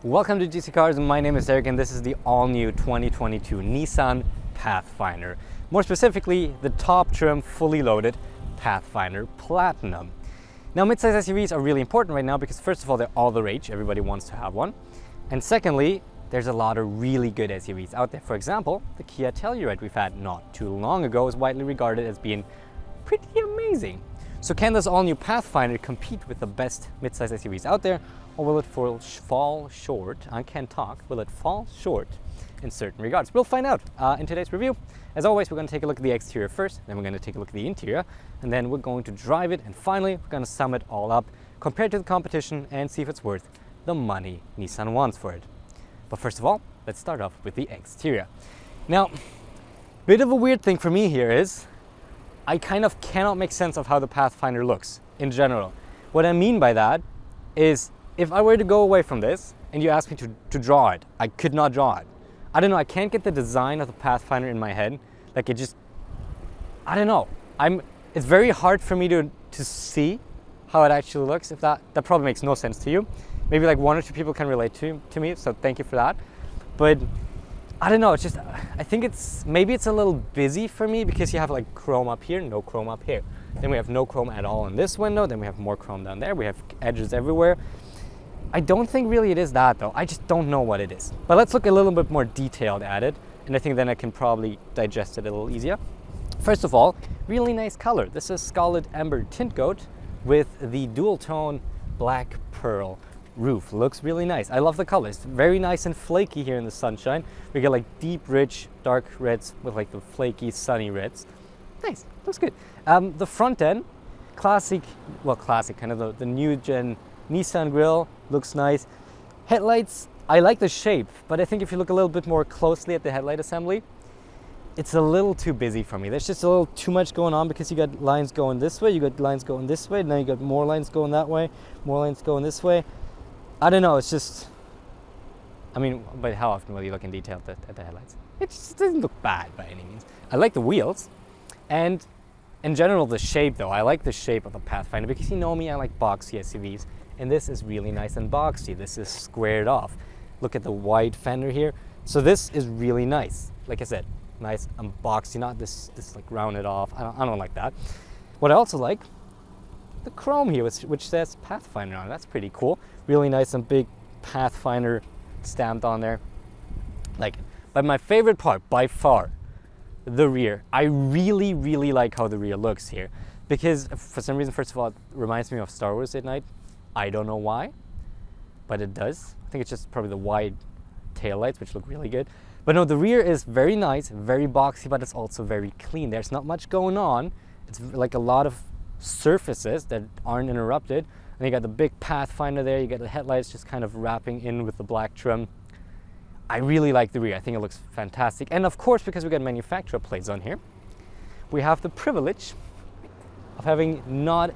Welcome to GCCars. My name is Eric and this is the all-new 2022 Nissan Pathfinder. More specifically, the top trim, fully loaded Pathfinder Platinum. Now, midsize SUVs are really important right now because first of all, they're all the rage. Everybody wants to have one. And secondly, there's a lot of really good SUVs out there. For example, the Kia Telluride we've had not too long ago is widely regarded as being pretty amazing. So can this all-new Pathfinder compete with the best midsize SUVs out there, or will it fall short? I can't talk. Will it fall short in certain regards? We'll find out in today's review. As always, we're going to take a look at the exterior first, then we're going to take a look at the interior, and then we're going to drive it, and finally, we're going to sum it all up, compare it to the competition, and see if it's worth the money Nissan wants for it. But first of all, let's start off with the exterior. Now, bit of a weird thing for me here is I kind of cannot make sense of how the Pathfinder looks in general. What I mean by that is if I were to go away from this and you asked me to draw it, I could not draw it. I don't know, I can't get the design of the Pathfinder in my head. Like it just, I don't know. It's very hard for me to see how it actually looks. If that probably makes no sense to you. Maybe like one or two people can relate to me, so thank you for that. But I don't know, it's just, I think maybe it's a little busy for me because you have like chrome up here, no chrome up here. Then we have no chrome at all in this window, then we have more chrome down there, we have edges everywhere. I don't think really it is that though, I just don't know what it is. But let's look a little bit more detailed at it, and I think then I can probably digest it a little easier. First of all, really nice color. This is Scarlet Amber tint coat with the dual tone black pearl roof. Looks really nice. I love the colors. Very nice and flaky here in the sunshine. We get like deep, rich, dark reds with like the flaky, sunny reds. Nice. Looks good. The front end, classic, kind of the new gen Nissan grille. Looks nice. Headlights, I like the shape, but I think if you look a little bit more closely at the headlight assembly, it's a little too busy for me. There's just a little too much going on because you got lines going this way, you got lines going this way, now you got more lines going that way, more lines going this way. I don't know, it's just, I mean, but how often will you look in detail at the headlights? It just doesn't look bad by any means. I like the wheels, and in general the shape though. I like the shape of the Pathfinder because you know me, I like boxy SUVs, and this is really nice and boxy. This is squared off. Look at the wide fender here. So this is really nice. Like I said, nice and boxy, not this like rounded off. I don't like that. What I also like, the chrome here, which says Pathfinder on it. That's pretty cool. Really nice and big Pathfinder stamped on there. Like it. But my favorite part, by far, the rear. I really, really like how the rear looks here. Because for some reason, first of all, it reminds me of Star Wars at night. I don't know why, but it does. I think it's just probably the wide taillights, which look really good. But no, the rear is very nice, very boxy, but it's also very clean. There's not much going on. It's like a lot of surfaces that aren't interrupted. And you got the big Pathfinder there, you got the headlights just kind of wrapping in with the black trim. I really like the rear. I think it looks fantastic. And of course, because we got manufacturer plates on here, we have the privilege of having not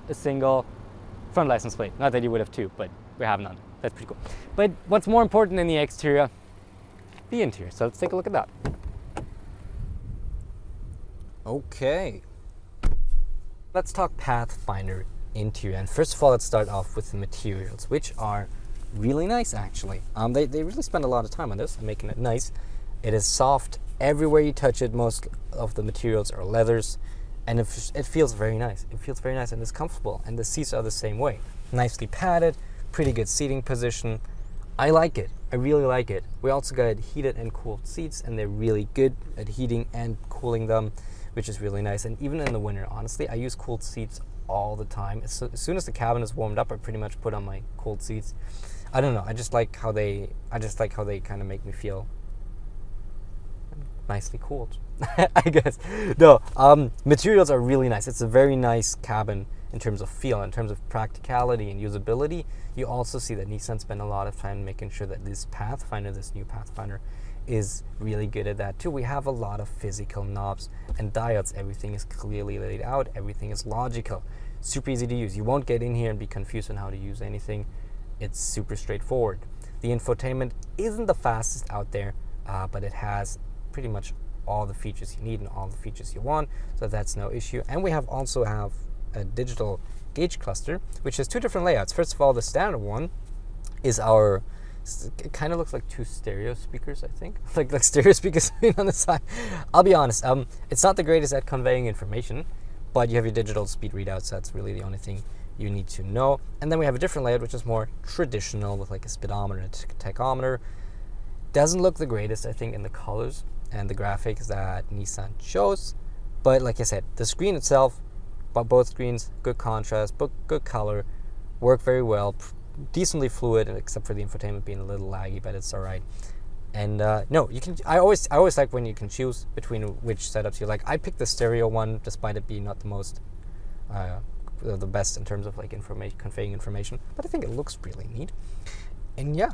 a single front license plate. Not that you would have two, but we have none. That's pretty cool. But what's more important than the exterior? The interior. So let's take a look at that. Okay. Let's talk Pathfinder interior. And first of all, let's start off with the materials, which are really nice actually. They really spend a lot of time on this and making it nice. It is soft everywhere you touch it. Most of the materials are leathers, and it feels very nice. It feels very nice and it's comfortable, and the seats are the same way. Nicely padded, pretty good seating position. I like it. I really like it. We also got heated and cooled seats, and they're really good at heating and cooling them, which is really nice. And even in the winter, honestly, I use cooled seats all the time. As soon as the cabin is warmed up, I pretty much put on my cooled seats. I don't know. I just like how they kind of make me feel nicely cooled. I guess. No, materials are really nice. It's a very nice cabin in terms of feel, in terms of practicality and usability. You also see that Nissan spent a lot of time making sure that this new Pathfinder, is really good at that too. We have a lot of physical knobs and diodes. Everything is clearly laid out. Everything is logical. Super easy to use. You won't get in here and be confused on how to use anything. It's super straightforward. The infotainment isn't the fastest out there, but it has pretty much all the features you need and all the features you want, so that's no issue. And we also have a digital gauge cluster, which has two different layouts. First of all, the standard one is our It kind of looks like two stereo speakers, I think. like stereo speakers on the side. I'll be honest, it's not the greatest at conveying information, but you have your digital speed readouts. That's really the only thing you need to know. And then we have a different layout, which is more traditional with like a speedometer and a tachometer. Doesn't look the greatest, I think, in the colors and the graphics that Nissan chose. But like I said, the screen itself, but both screens, good contrast, good color, work very well, decently fluid, except for the infotainment being a little laggy, but it's all right. And no, you can. I always like when you can choose between which setups you like. I picked the stereo one, despite it being not the most, the best in terms of like conveying information. But I think it looks really neat. And yeah,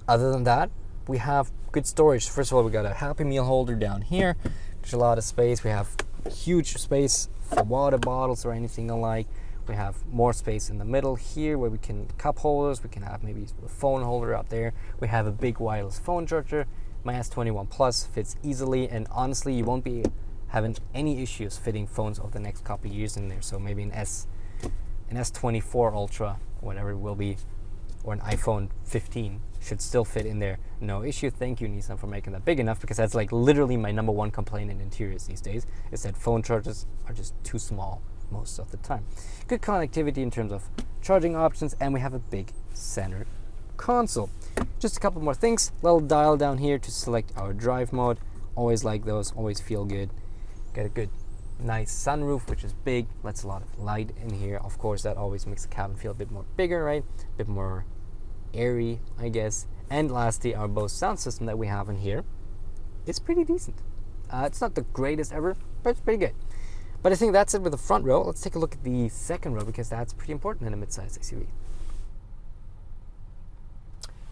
other than that, we have good storage. First of all, we got a Happy Meal holder down here. There's a lot of space. We have huge space for water bottles or anything alike. We have more space in the middle here where we can cup holders. We can have maybe a phone holder up there. We have a big wireless phone charger. My S21 Plus fits easily, and honestly, you won't be having any issues fitting phones over the next couple of years in there. So maybe an S24 Ultra, whatever it will be, or an iPhone 15 should still fit in there. No issue. Thank you, Nissan, for making that big enough, because that's like literally my number one complaint in interiors these days, is that phone chargers are just too small most of the time. Good connectivity in terms of charging options, and we have a big center console. Just a couple more things. Little dial down here to select our drive mode. Always like those, always feel good. Got a good nice sunroof, which is big, lets a lot of light in here. Of course, that always makes the cabin feel a bit more bigger, right? A bit more airy, I guess. And lastly, our Bose sound system that we have in here is pretty decent. It's not the greatest ever, but it's pretty good. But I think that's it with the front row. Let's take a look at the second row, because that's pretty important in a midsize SUV.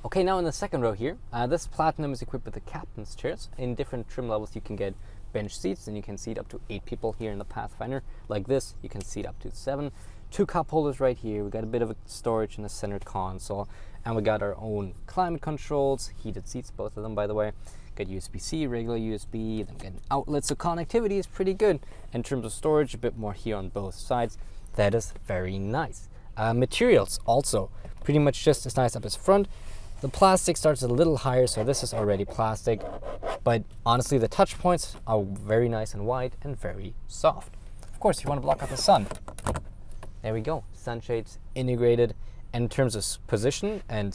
Okay, now in the second row here, this Platinum is equipped with the captain's chairs. In different trim levels, you can get bench seats, and you can seat up to 8 people here in the Pathfinder. Like this, you can seat up to 7. 2 cup holders right here. We got a bit of a storage in the center console, and we got our own climate controls, heated seats, both of them, by the way. Got USB-C, regular USB, then get an outlet, so connectivity is pretty good. In terms of storage, a bit more here on both sides. That is very nice. Materials also pretty much just as nice up as front. The plastic starts a little higher, so this is already plastic, but honestly the touch points are very nice and wide and very soft. Of course, you want to block out the sun. There we go, sunshades integrated. And in terms of position and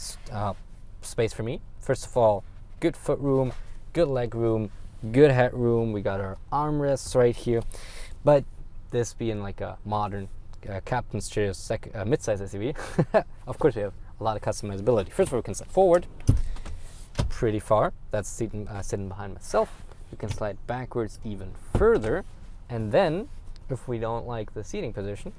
space for me, first of all, good foot room, good leg room, good head room. We got our armrests right here. But this being like a modern captain's chair midsize SUV, of course we have a lot of customizability. First of all, we can slide forward pretty far. That's sitting behind myself. We can slide backwards even further. And then, if we don't like the seating position,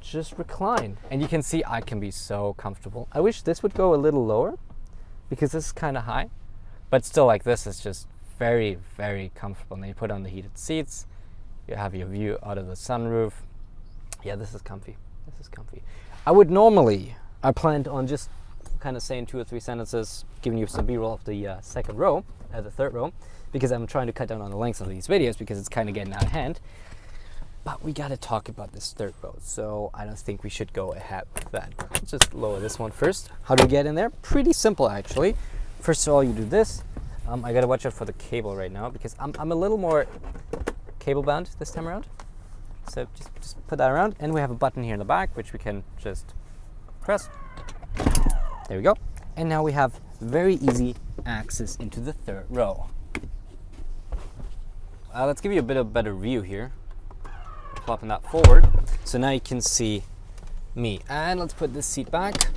just recline. And you can see I can be so comfortable. I wish this would go a little lower, because this is kind of high, but still, like, this is just very, very comfortable. And then you put on the heated seats, you have your view out of the sunroof. Yeah, this is comfy. This is comfy. I planned on just kind of saying 2 or 3 sentences, giving you some B-roll of the the third row, because I'm trying to cut down on the length of these videos because it's kind of getting out of hand. But we got to talk about this third row, so I don't think we should go ahead with that. Let's just lower this one first. How do we get in there? Pretty simple, actually. First of all, you do this. I got to watch out for the cable right now, because I'm a little more cable bound this time around. So just put that around, and we have a button here in the back, which we can just press. There we go. And now we have very easy access into the third row. Let's give you a bit of a better view here. Plopping that forward, so now you can see me. And let's put this seat back.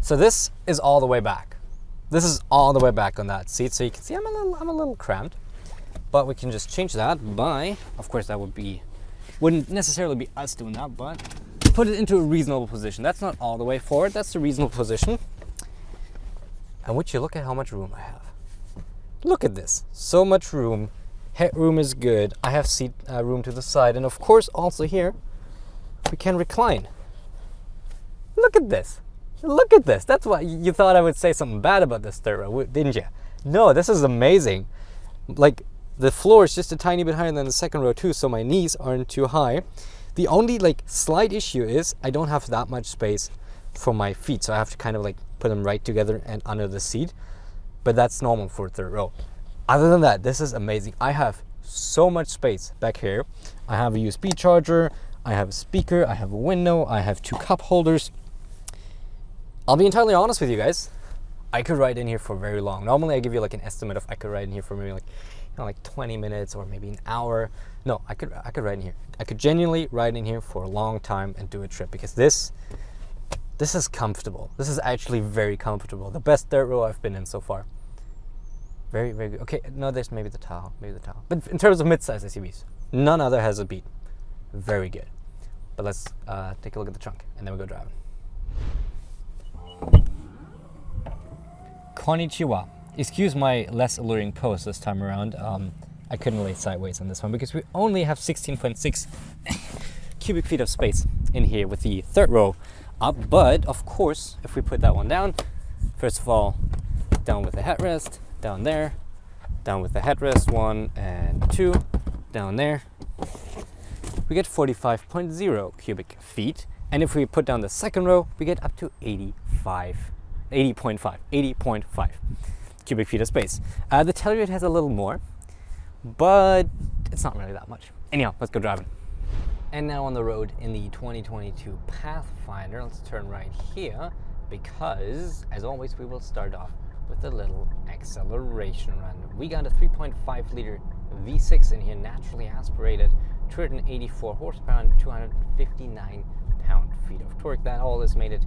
So this is all the way back. This is all the way back on that seat, so you can see I'm a little cramped. But we can just change that by, of course, that wouldn't necessarily be us doing that, but put it into a reasonable position. That's not all the way forward, that's the reasonable position. And would you look at how much room I have? Look at this, so much room. Headroom is good. I have seat room to the side, and of course also here we can recline. Look at this. Look at this. That's why you thought I would say something bad about this third row, didn't you? No, this is amazing. Like, the floor is just a tiny bit higher than the second row too, so my knees aren't too high. The only slight issue is I don't have that much space for my feet, so I have to kind of like put them right together and under the seat, but that's normal for third row. Other than that, this is amazing. I have so much space back here. I have a USB charger, I have a speaker, I have a window, I have 2 cup holders. I'll be entirely honest with you guys, I could ride in here for very long. Normally I give you like an estimate of I could ride in here for maybe like, you know, like 20 minutes or maybe an hour. No, I could ride in here. I could genuinely ride in here for a long time and do a trip, because this is comfortable. This is actually very comfortable. The best third row I've been in so far. Very, very good. Okay, no, there's maybe the Tahoe, But in terms of mid-size SUVs, none other has a beat. Very good. But let's take a look at the trunk, and then we go driving. Konnichiwa. Excuse my less alluring pose this time around. I couldn't lay sideways on this one because we only have 16.6 cubic feet of space in here with the third row up. But of course, if we put that one down, first of all, down with the headrest, down there, down with the headrest, 1 and 2, down there, we get 45.0 cubic feet. And if we put down the second row, we get up to 80.5 cubic feet of space. The Telluride has a little more, but it's not really that much. Anyhow, let's go driving. And now on the road in the 2022 Pathfinder, let's turn right here, because as always, we will start off with a little acceleration run. We got a 3.5 liter V6 in here, naturally aspirated, 284 horsepower and 259 pound-feet of torque. That all is mated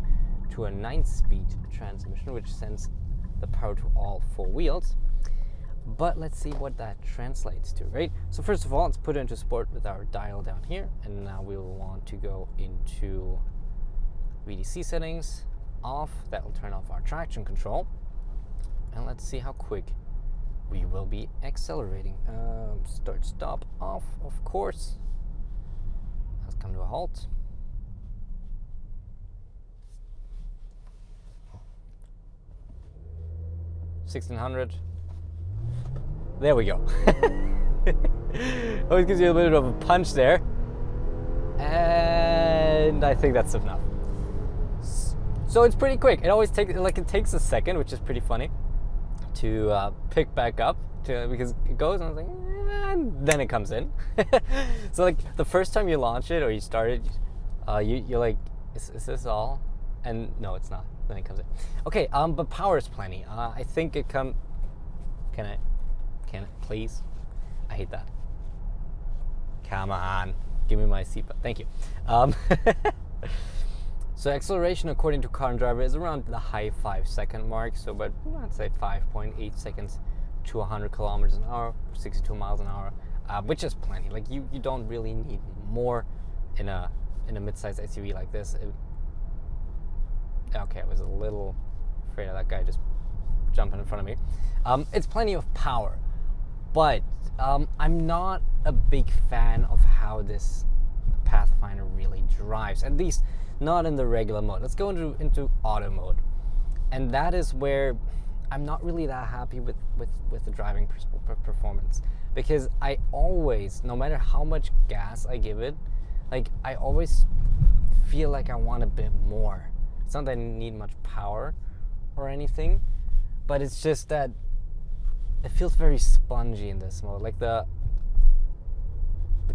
to a 9-speed transmission, which sends the power to all 4 wheels. But let's see what that translates to, right? So first of all, let's put it into sport with our dial down here, and now we'll want to go into VDC settings, off. That will turn off our traction control, and let's see how quick we will be accelerating. Start, stop, off, of course. Let's come to a halt. $1,600. There we go. Always gives you a bit of a punch there, and I think that's enough. So it's pretty quick. It always takes a second, which is pretty funny, to pick back up, because it goes and I was like, and then it comes in. So like the first time you launch it or you start it, you're like, is this all? And no, it's not. Then it comes in. Okay, but power is plenty. I think it Can it, please? I hate that. Come on, give me my seatbelt. Thank you. So acceleration, according to Car and Driver, is around the high 5-second mark. So, but I'd say 5.8 seconds to 100 kilometers an hour, 62 miles an hour, which is plenty. Like you don't really need more in a mid-size SUV like this. Okay, I was a little afraid of that guy just jumping in front of me. It's plenty of power, but I'm not a big fan of how this Pathfinder really drives, at least not in the regular mode. Let's go into auto mode, and that is where I'm not really that happy with the driving performance, because I always, no matter how much gas I give it, like I always feel like I want a bit more. It's not that I need much power or anything, but it's just that it feels very spongy in this mode. Like the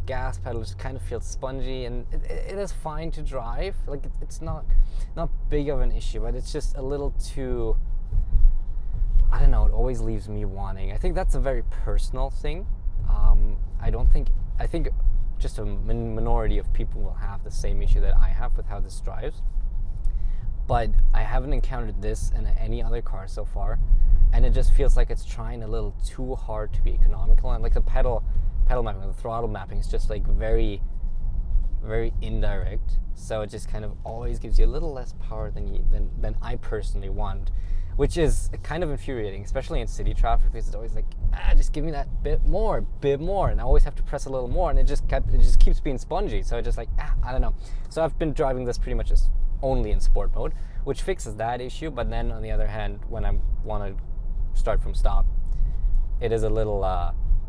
gas pedal just kind of feels spongy, and it is fine to drive. Like it's not big of an issue, but it's just a little too, I don't know, it always leaves me wanting. I think that's a very personal thing. I think just a minority of people will have the same issue that I have with how this drives. But I haven't encountered this in any other car so far, and it just feels like it's trying a little too hard to be economical. And like the pedal mapping, the throttle mapping is just like very, very indirect. So it just kind of always gives you a little less power than I personally want, which is kind of infuriating, especially in city traffic, because it's always like, just give me that bit more, and I always have to press a little more, and it just keeps being spongy. So I just like, I don't know. So I've been driving this pretty much as only in sport mode, which fixes that issue. But then on the other hand, when I want to start from stop, it is a little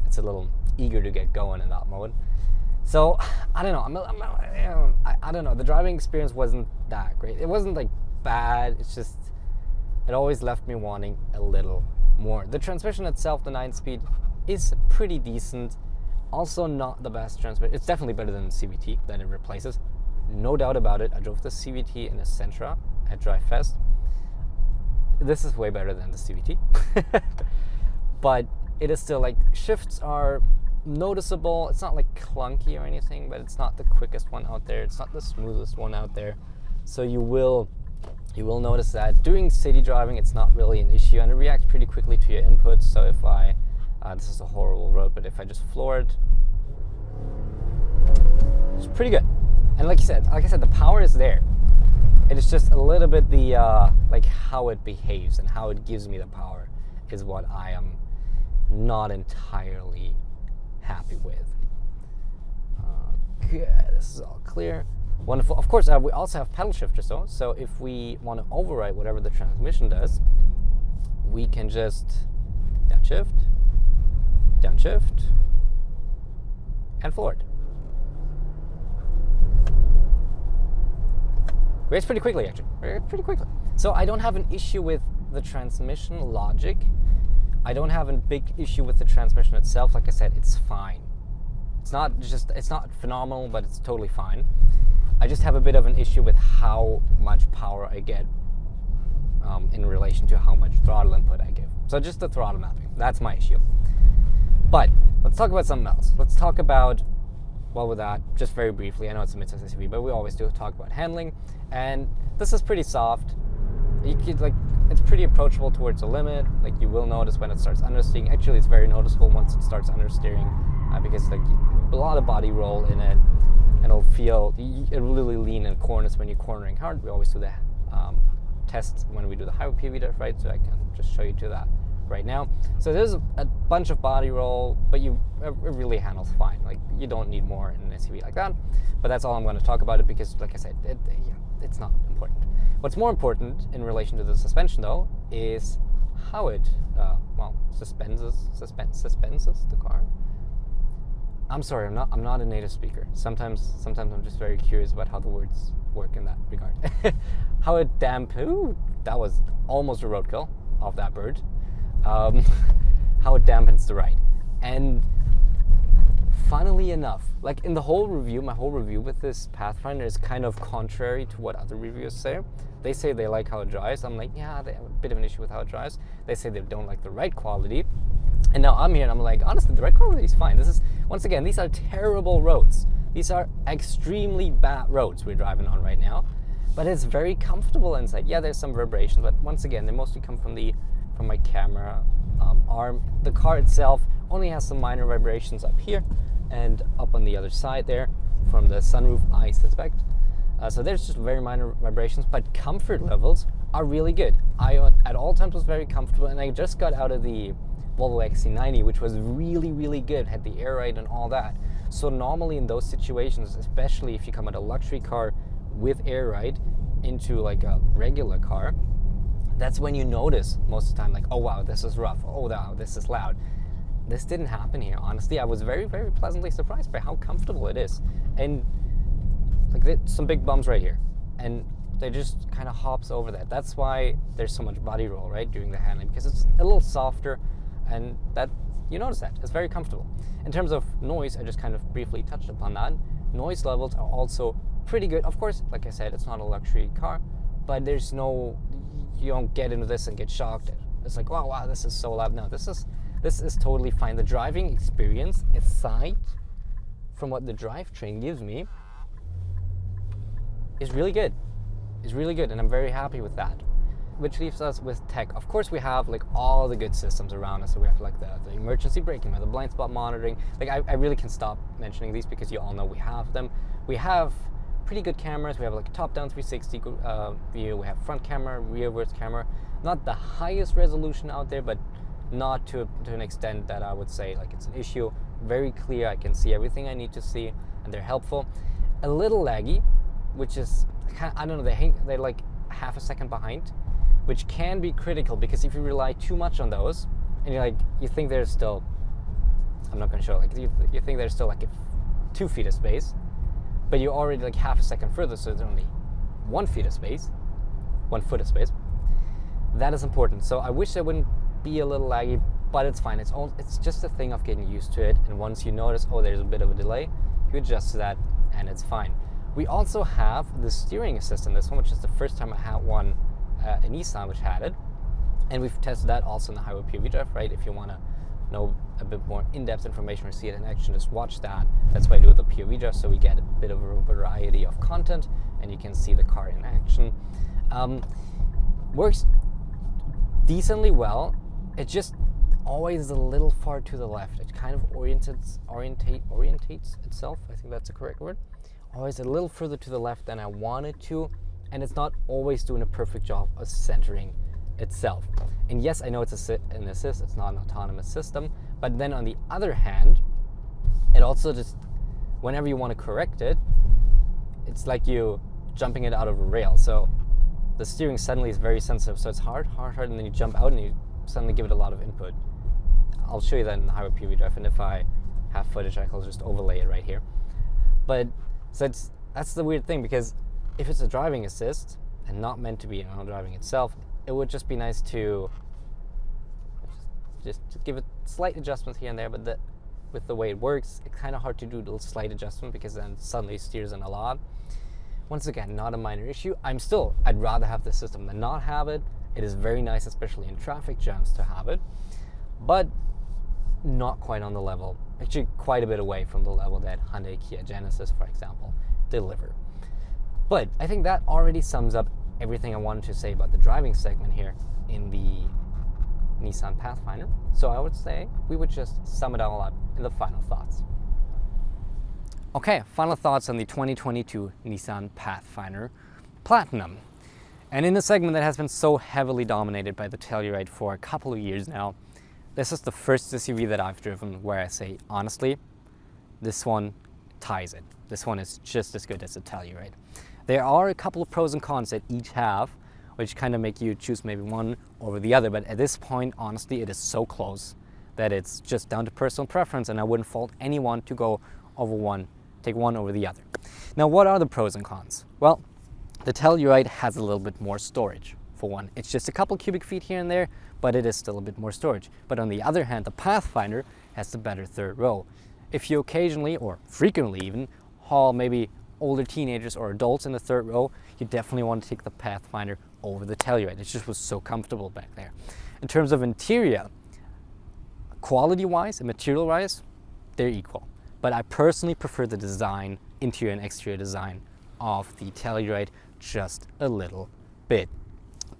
it's a little eager to get going in that mode. So I don't know. I don't know. The driving experience wasn't that great. It wasn't like bad. It's just, it always left me wanting a little more. The transmission itself, the 9-speed, is pretty decent. Also not the best transmission. It's definitely better than the CVT that it replaces. No doubt about it. I drove the CVT in a Sentra at Drive Fest. This is way better than the CVT. But it is still like, shifts are noticeable. It's not like clunky or anything, but it's not the quickest one out there. It's not the smoothest one out there. So you will notice that. Doing city driving, it's not really an issue, and it reacts pretty quickly to your inputs. So if I, this is a horrible road, but if I just floor it, it's pretty good. And like I said, the power is there. It is just a little bit the like how it behaves and how it gives me the power is what I am not entirely happy with. Good, this is all clear. Wonderful. Of course, we also have pedal shifters though, so if we want to override whatever the transmission does, we can just downshift, and floor it. Reacts pretty quickly, actually. Pretty quickly. So I don't have an issue with the transmission logic. I don't have a big issue with the transmission itself. Like I said, it's fine. It's not phenomenal, but it's totally fine. I just have a bit of an issue with how much power I get in relation to how much throttle input I give. So just the throttle mapping, that's my issue. But let's talk about something else. Let's talk about, well, with that, just very briefly, I know it's a midsize SUV, but we always do talk about handling, and this is pretty soft. You could, like, it's pretty approachable towards the limit. Like, you will notice when it starts understeering. Actually, it's very noticeable once it starts understeering, because like a lot of body roll in it, and it'll really lean in corners when you're cornering hard. We always do the tests when we do the highway PV test, right? So I can just show you to that right now. So there's a bunch of body roll, but it really handles fine. Like, you don't need more in an SUV like that. But that's all I'm going to talk about it, because, like I said, it's not important. What's more important in relation to the suspension, though, is how it suspends the car. I'm sorry, I'm not a native speaker. Sometimes I'm just very curious about how the words work in that regard. How it ooh, that was almost a roadkill off that bird. How it dampens the ride. And funnily enough, like in the whole review, my whole review with this Pathfinder is kind of contrary to what other reviewers say. They say they like how it drives. I'm like, yeah, they have a bit of an issue with how it drives. They say they don't like the ride quality. And now I'm here and I'm like, honestly, the ride quality is fine. This is, once again, these are terrible roads. These are extremely bad roads we're driving on right now. But it's very comfortable inside. Yeah, there's some vibrations, but once again, they mostly come from my camera arm. The car itself only has some minor vibrations up here and up on the other side there from the sunroof, I suspect. So there's just very minor vibrations, but comfort levels are really good. I at all times was very comfortable, and I just got out of the Volvo XC90, which was really, really good, had the air ride and all that. So normally in those situations, especially if you come at a luxury car with air ride into like a regular car, that's when you notice most of the time, like, oh wow, this is rough, oh wow, this is loud. This didn't happen here, honestly. I was very, very pleasantly surprised by how comfortable it is. And like, there's some big bumps right here, and they just kind of hops over that. That's why there's so much body roll, right, during the handling, because it's a little softer, and that, you notice that. It's very comfortable. In terms of noise, I just kind of briefly touched upon that. Noise levels are also pretty good. Of course, like I said, it's not a luxury car, but there's no, you don't get into this and get shocked. It's like, wow, this is so loud. No, this is totally fine. The driving experience, aside from what the drivetrain gives me, is really good. It's really good, and I'm very happy with that. Which leaves us with tech. Of course, we have like all the good systems around us. So we have like the emergency braking, the blind spot monitoring. Like, I really can stop mentioning these because you all know we have them. We have pretty good cameras. We have like a top-down 360 view. We have front camera, rearwards camera. Not the highest resolution out there, but not to an extent that I would say like it's an issue. Very clear. I can see everything I need to see, and they're helpful. A little laggy, which is, I don't know, they're like half a second behind, which can be critical, because if you rely too much on those, and you think there's still, I'm not going to show it, like you think there's still like 2 feet of space, but you're already like half a second further, so there's only 1 feet of space. 1 foot of space. That is important. So I wish it wouldn't be a little laggy, but it's fine. It's just a thing of getting used to it. And once you notice, oh, there's a bit of a delay, you adjust to that and it's fine. We also have the steering assist in this one, which is the first time I had one, a Nissan which had it. And we've tested that also in the highway POV drive, right? If you want to know a bit more in-depth information or see it in action, just watch that. That's why I do the POV drive, so we get a bit of a variety of content and you can see the car in action. Works decently well. It just always a little far to the left. It kind of orientates itself. I think that's the correct word. Always a little further to the left than I wanted to, and it's not always doing a perfect job of centering itself. And yes, I know it's an assist, it's not an autonomous system, but then on the other hand, it also just, whenever you want to correct it, it's like you jumping it out of a rail. So the steering suddenly is very sensitive, so it's hard, and then you jump out and you suddenly give it a lot of input. I'll show you that in the highway POV drive, and if I have footage, I'll just overlay it right here. But so that's the weird thing, because if it's a driving assist and not meant to be driving itself, it would just be nice to just give it slight adjustments here and there, but with the way it works, it's kind of hard to do a slight adjustment because then suddenly it steers in a lot. Once again, not a minor issue. I'd rather have the system than not have it. It is very nice, especially in traffic jams, to have it, but not quite on the level, actually quite a bit away from the level that Hyundai, Kia, Genesis, for example, deliver. But I think that already sums up everything I wanted to say about the driving segment here in the Nissan Pathfinder. So I would say we would just sum it all up in the final thoughts. Okay, final thoughts on the 2022 Nissan Pathfinder Platinum. And in a segment that has been so heavily dominated by the Telluride for a couple of years now, this is the first SUV that I've driven where I say, honestly, this one ties it. This one is just as good as the Telluride. There are a couple of pros and cons that each have, which kind of make you choose maybe one over the other. But at this point, honestly, it is so close that it's just down to personal preference, and I wouldn't fault anyone to go over one, take one over the other. Now, what are the pros and cons? Well, the Telluride has a little bit more storage, for one. It's just a couple cubic feet here and there, but it is still a bit more storage. But on the other hand, the Pathfinder has the better third row. If you occasionally, or frequently even, haul maybe older teenagers or adults in the third row, you definitely want to take the Pathfinder over the Telluride. It just was so comfortable back there. In terms of interior, quality-wise and material-wise, they're equal. But I personally prefer the design, interior and exterior design of the Telluride just a little bit.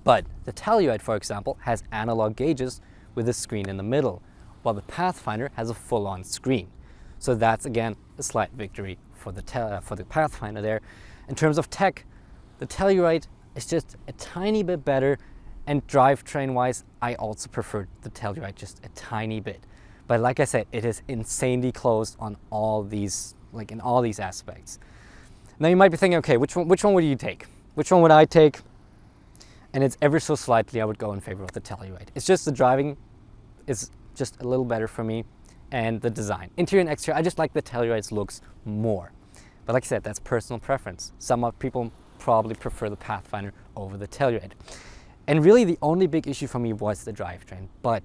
But the Telluride, for example, has analog gauges with a screen in the middle, while the Pathfinder has a full-on screen. So that's, again, a slight victory for the Pathfinder there. In terms of tech, the Telluride is just a tiny bit better, and drivetrain-wise, I also prefer the Telluride just a tiny bit. But like I said, it is insanely close on all these, like in all these aspects. Now you might be thinking, okay, which one would you take? Which one would I take? And it's ever so slightly, I would go in favor of the Telluride. It's just the driving is just a little better for me, and the design. Interior and exterior, I just like the Telluride's looks more. But like I said, that's personal preference. Some people probably prefer the Pathfinder over the Telluride. And really the only big issue for me was the drivetrain, but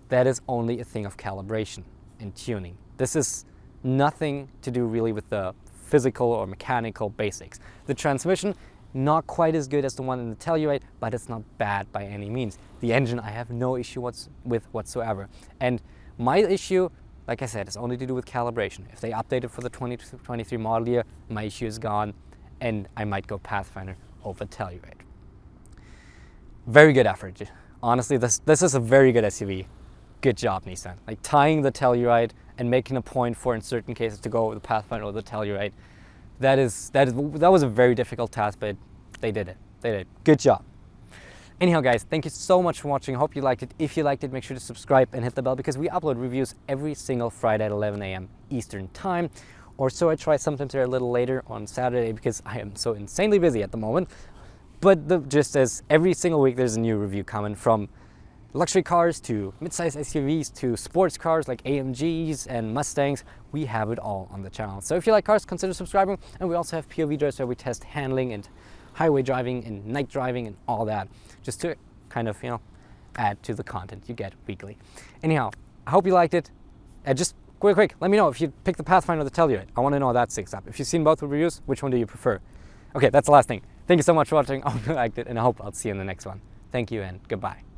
that is only a thing of calibration and tuning. This is nothing to do really with the physical or mechanical basics. The transmission, not quite as good as the one in the Telluride, but it's not bad by any means. The engine, I have no issue with whatsoever. And my issue, like I said, is only to do with calibration. If they update it for the 2023 model year, my issue is gone, and I might go Pathfinder over Telluride. Very good effort. Honestly, this is a very good SUV. Good job, Nissan. Like tying the Telluride and making a point for, in certain cases, to go with the Pathfinder or the Telluride. That was a very difficult task, but they did it. They did. Good job. Anyhow, guys, thank you so much for watching. I hope you liked it. If you liked it, make sure to subscribe and hit the bell, because we upload reviews every single Friday at 11 a.m. Eastern Time. Or so I try. Sometimes they're a little later on Saturday because I am so insanely busy at the moment. But the gist is, every single week there's a new review coming, from luxury cars to midsize SUVs to sports cars like AMGs and Mustangs. We have it all on the channel. So if you like cars, consider subscribing. And we also have POV drives where we test handling and highway driving and night driving and all that, just to kind of, add to the content you get weekly. Anyhow, I hope you liked it. Just quick, let me know if you pick the Pathfinder or the Telluride. I want to know how that sticks up. If you've seen both reviews, which one do you prefer? Okay, that's the last thing. Thank you so much for watching. I hope you liked it, and I hope I'll see you in the next one. Thank you and goodbye.